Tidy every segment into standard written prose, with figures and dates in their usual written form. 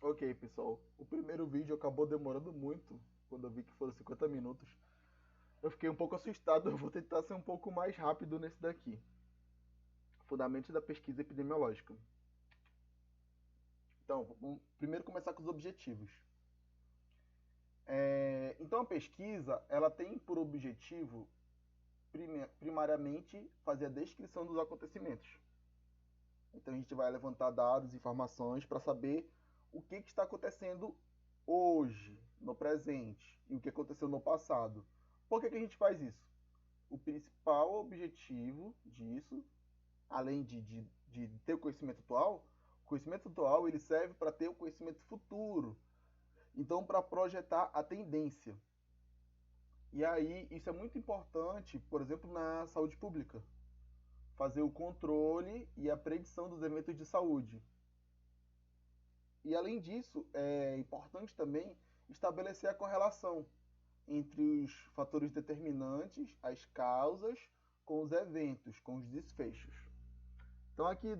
Ok, pessoal. O primeiro vídeo acabou demorando muito, quando eu vi que foram 50 minutos. Eu fiquei um pouco assustado, eu vou tentar ser um pouco mais rápido nesse daqui. Fundamentos da pesquisa epidemiológica. Então, vamos primeiro começar com os objetivos. Então, a pesquisa, ela tem por objetivo, primariamente, fazer a descrição dos acontecimentos. Então, a gente vai levantar dados, informações para saber o que está acontecendo hoje, no presente, e o que aconteceu no passado. Por que a gente faz isso? O principal objetivo disso, além de ter o conhecimento atual ele serve para ter o conhecimento futuro. Então, para projetar a tendência. E aí, isso é muito importante, por exemplo, na saúde pública. Fazer o controle e a predição dos eventos de saúde. E além disso, é importante também estabelecer a correlação entre os fatores determinantes, as causas, com os eventos, com os desfechos. Então aqui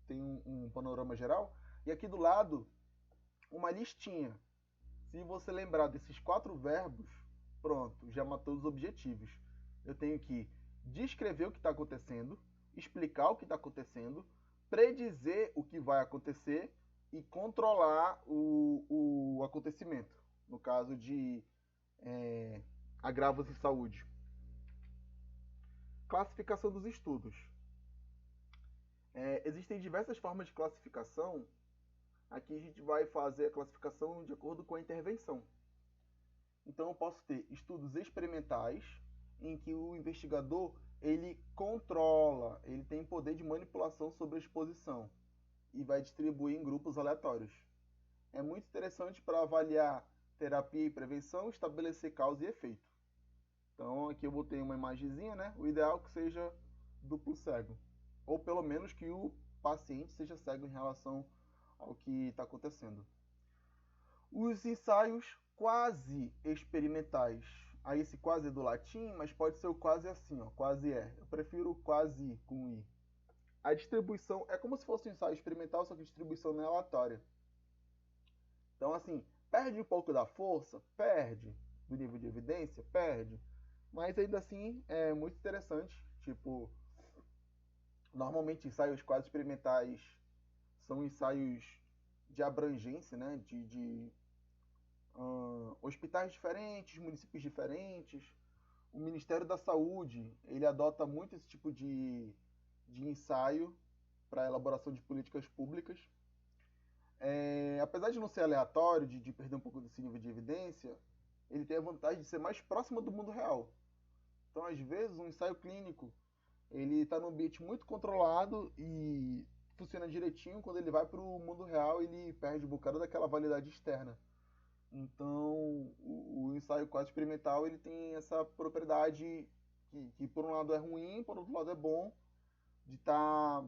tem um panorama geral e aqui do lado uma listinha. Se você lembrar desses 4 verbos, pronto, já matou os objetivos. Eu tenho que descrever o que está acontecendo, explicar o que está acontecendo, predizer o que vai acontecer e controlar o acontecimento, no caso de agravos em saúde. Classificação dos estudos. Existem diversas formas de classificação. Aqui a gente vai fazer a classificação de acordo com a intervenção. Então eu posso ter estudos experimentais em que o investigador ele controla, ele tem poder de manipulação sobre a exposição e vai distribuir em grupos aleatórios. É muito interessante para avaliar terapia e prevenção, estabelecer causa e efeito. Então aqui eu botei uma imagenzinha, né? O ideal é que seja duplo cego, ou pelo menos que o paciente seja cego em relação ao que está acontecendo. Os ensaios quase experimentais. Aí esse quase é do latim, mas pode ser o quase assim, ó, quase é. Eu prefiro o quase com i. A distribuição é como se fosse um ensaio experimental, só que a distribuição não é aleatória. Então, assim, perde um pouco da força? Perde. Do nível de evidência? Perde. Mas ainda assim é muito interessante. Tipo, normalmente ensaios quase experimentais são ensaios de abrangência, né? De hospitais diferentes, municípios diferentes. O Ministério da Saúde ele adota muito esse tipo de ensaio para a elaboração de políticas públicas. Apesar de não ser aleatório, de perder um pouco desse nível de evidência, ele tem a vantagem de ser mais próximo do mundo real. Então, às vezes, um ensaio clínico ele está num ambiente muito controlado e funciona direitinho. Quando ele vai para o mundo real, ele perde um bocado daquela validade externa. Então, o ensaio quase experimental ele tem essa propriedade que por um lado é ruim, por outro lado é bom, de tá,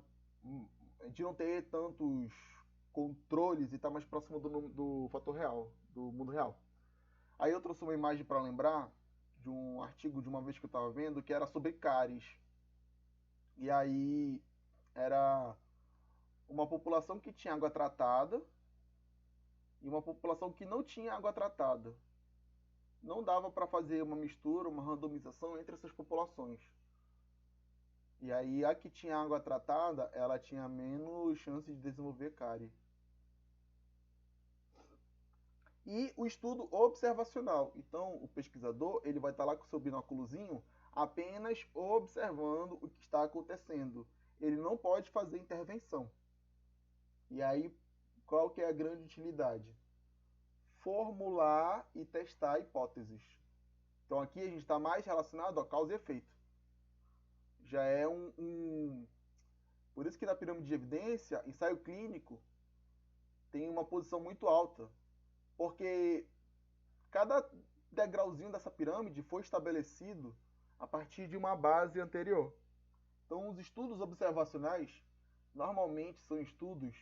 de não ter tantos controles e estar mais próximo do fator real, do mundo real. Aí eu trouxe uma imagem para lembrar de um artigo de uma vez que eu estava vendo que era sobre cáries. E aí era uma população que tinha água tratada e uma população que não tinha água tratada. Não dava para fazer uma mistura, uma randomização entre essas populações. E aí a que tinha água tratada, ela tinha menos chance de desenvolver cárie. E o estudo observacional. Então, o pesquisador ele vai estar lá com o seu binóculozinho apenas observando o que está acontecendo. Ele não pode fazer intervenção. E aí, qual que é a grande utilidade? Formular e testar hipóteses. Então, aqui a gente está mais relacionado a causa e efeito. Já é Por isso que na pirâmide de evidência, ensaio clínico tem uma posição muito alta. Porque cada degrauzinho dessa pirâmide foi estabelecido a partir de uma base anterior. Então, os estudos observacionais normalmente são estudos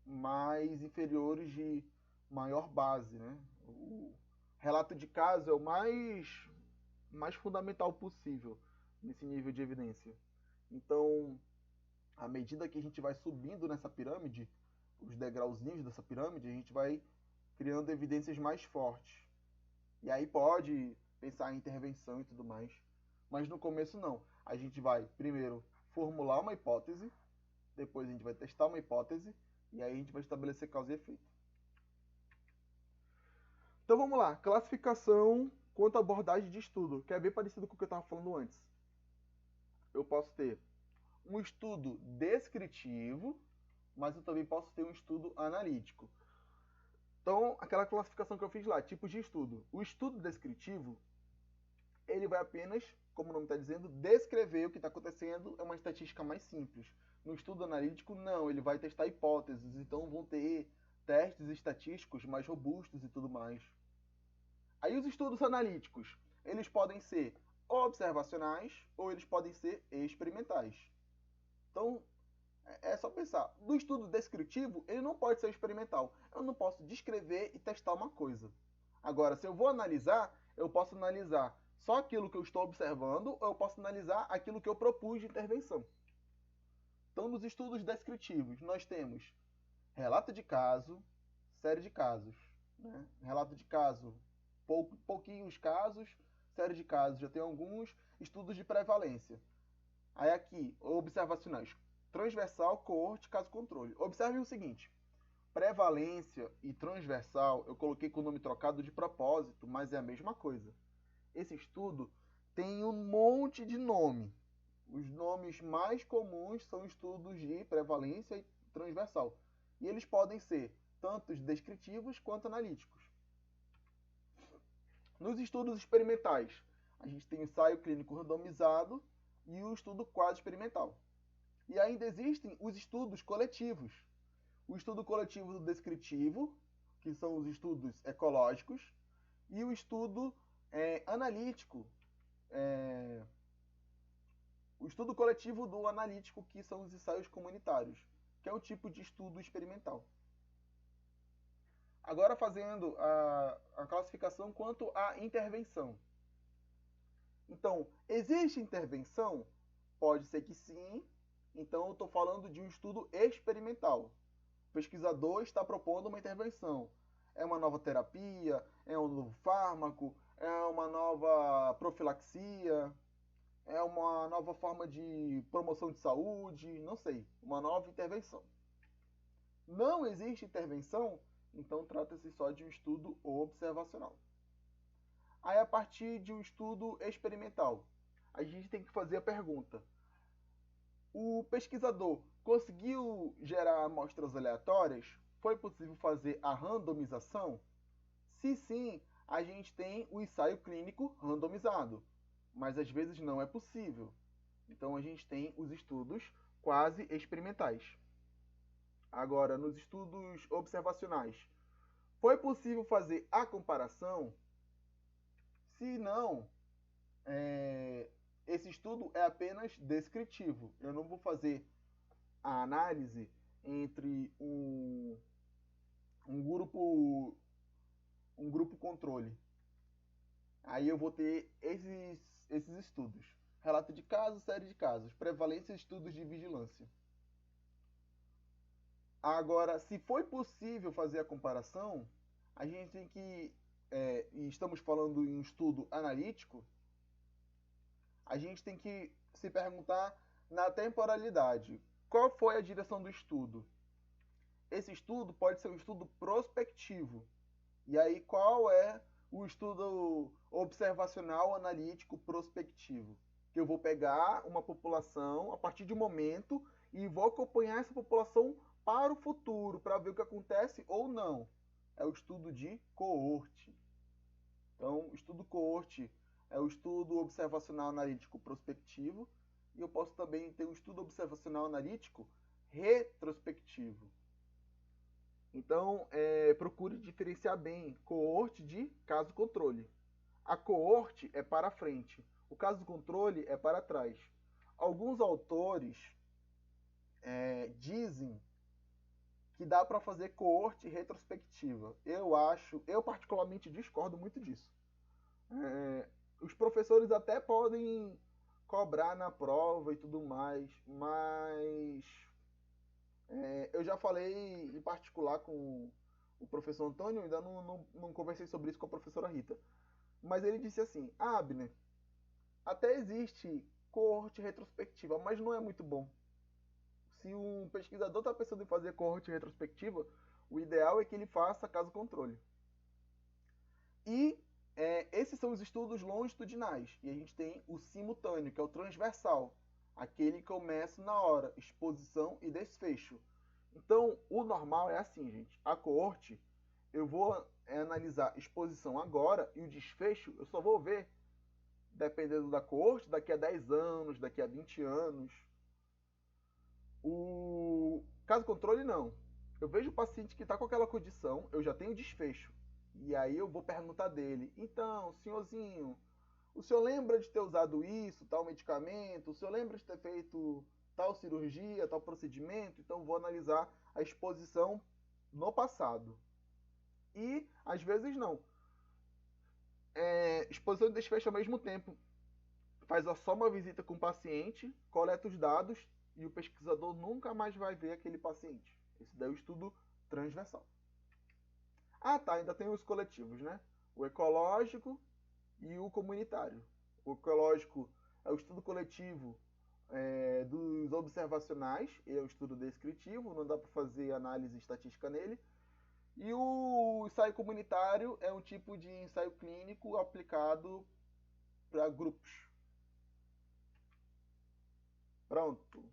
mais inferiores de maior base, né? O relato de caso é o mais fundamental possível nesse nível de evidência. Então, à medida que a gente vai subindo nessa pirâmide, os degrauzinhos dessa pirâmide, a gente vai criando evidências mais fortes. E aí pode pensar em intervenção e tudo mais. Mas no começo não. A gente vai primeiro formular uma hipótese, depois a gente vai testar uma hipótese, e aí a gente vai estabelecer causa e efeito. Então vamos lá, classificação quanto à abordagem de estudo, que é bem parecido com o que eu estava falando antes. Eu posso ter um estudo descritivo, mas eu também posso ter um estudo analítico. Então, aquela classificação que eu fiz lá, tipos de estudo. O estudo descritivo, ele vai apenas, como o nome está dizendo, descrever o que está acontecendo, é uma estatística mais simples. No estudo analítico, não, ele vai testar hipóteses, então vão ter testes estatísticos mais robustos e tudo mais. Aí os estudos analíticos, eles podem ser observacionais ou eles podem ser experimentais. Então, é só pensar. Do estudo descritivo, ele não pode ser experimental. Eu não posso descrever e testar uma coisa. Agora, se eu vou analisar, eu posso analisar só aquilo que eu estou observando ou eu posso analisar aquilo que eu propus de intervenção. Então, nos estudos descritivos, nós temos relato de caso, série de casos. Né? Relato de caso, pouquinhos casos, série de casos, já tem alguns, estudos de prevalência. Aí aqui, observacionais, transversal, coorte, caso controle. Observe o seguinte, prevalência e transversal, eu coloquei com o nome trocado de propósito, mas é a mesma coisa. Esse estudo tem um monte de nome. Os nomes mais comuns são estudos de prevalência e transversal. E eles podem ser tanto descritivos quanto analíticos. Nos estudos experimentais, a gente tem o ensaio clínico randomizado e o estudo quase experimental. E ainda existem os estudos coletivos. O estudo coletivo descritivo, que são os estudos ecológicos, e o estudo analítico, o estudo coletivo do analítico, que são os ensaios comunitários, que é o tipo de estudo experimental. Agora fazendo a classificação quanto à intervenção. Então, existe intervenção? Pode ser que sim. Então, eu estou falando de um estudo experimental. O pesquisador está propondo uma intervenção. É uma nova terapia? É um novo fármaco? É uma nova profilaxia? É uma nova forma de promoção de saúde? Não sei. Uma nova intervenção. Não existe intervenção? Então, trata-se só de um estudo observacional. Aí, a partir de um estudo experimental, a gente tem que fazer a pergunta: o pesquisador conseguiu gerar amostras aleatórias? Foi possível fazer a randomização? Se sim, a gente tem o ensaio clínico randomizado, mas às vezes não é possível. Então, a gente tem os estudos quase experimentais. Agora, nos estudos observacionais, foi possível fazer a comparação? Se não, esse estudo é apenas descritivo. Eu não vou fazer a análise entre um grupo controle. Aí eu vou ter esses estudos. Relato de casos, série de casos, prevalência e estudos de vigilância. Agora, se foi possível fazer a comparação, a gente tem que, e estamos falando em um estudo analítico, a gente tem que se perguntar na temporalidade. Qual foi a direção do estudo? Esse estudo pode ser um estudo prospectivo. E aí, qual é o estudo observacional analítico prospectivo? Que eu vou pegar uma população a partir de um momento e vou acompanhar essa população para o futuro, para ver o que acontece ou não. É o estudo de coorte. Então, o estudo coorte é o estudo observacional analítico prospectivo, e eu posso também ter um estudo observacional analítico retrospectivo. Então, procure diferenciar bem coorte de caso controle. A coorte é para frente, o caso controle é para trás. Alguns autores dizem que dá para fazer coorte retrospectiva. Eu particularmente discordo muito disso. Os professores até podem cobrar na prova e tudo mais, mas Eu já falei em particular com o professor Antônio, ainda não conversei sobre isso com a professora Rita. Mas ele disse assim: ah, Abner, até existe coorte retrospectiva, mas não é muito bom. Se um pesquisador está pensando em fazer coorte retrospectiva, o ideal é que ele faça caso controle. E esses são os estudos longitudinais. E a gente tem o simultâneo, que é o transversal. Aquele que começa na hora, exposição e desfecho. Então, o normal é assim, gente. A coorte, eu vou analisar exposição agora e o desfecho eu só vou ver, dependendo da coorte, daqui a 10 anos, daqui a 20 anos. O caso controle, não. Eu vejo o paciente que está com aquela condição, eu já tenho desfecho. E aí eu vou perguntar dele: então, senhorzinho, o senhor lembra de ter usado isso, tal medicamento? O senhor lembra de ter feito tal cirurgia, tal procedimento? Então vou analisar a exposição no passado. E às vezes não. Exposição e desfecho ao mesmo tempo. Faz só uma visita com o paciente, coleta os dados e o pesquisador nunca mais vai ver aquele paciente. Esse daí é o estudo transversal. Ah, tá, ainda tem os coletivos, né? O ecológico e o comunitário. O ecológico é o estudo coletivo dos observacionais, é o estudo descritivo, não dá para fazer análise estatística nele. E o ensaio comunitário é um tipo de ensaio clínico aplicado para grupos. Pronto.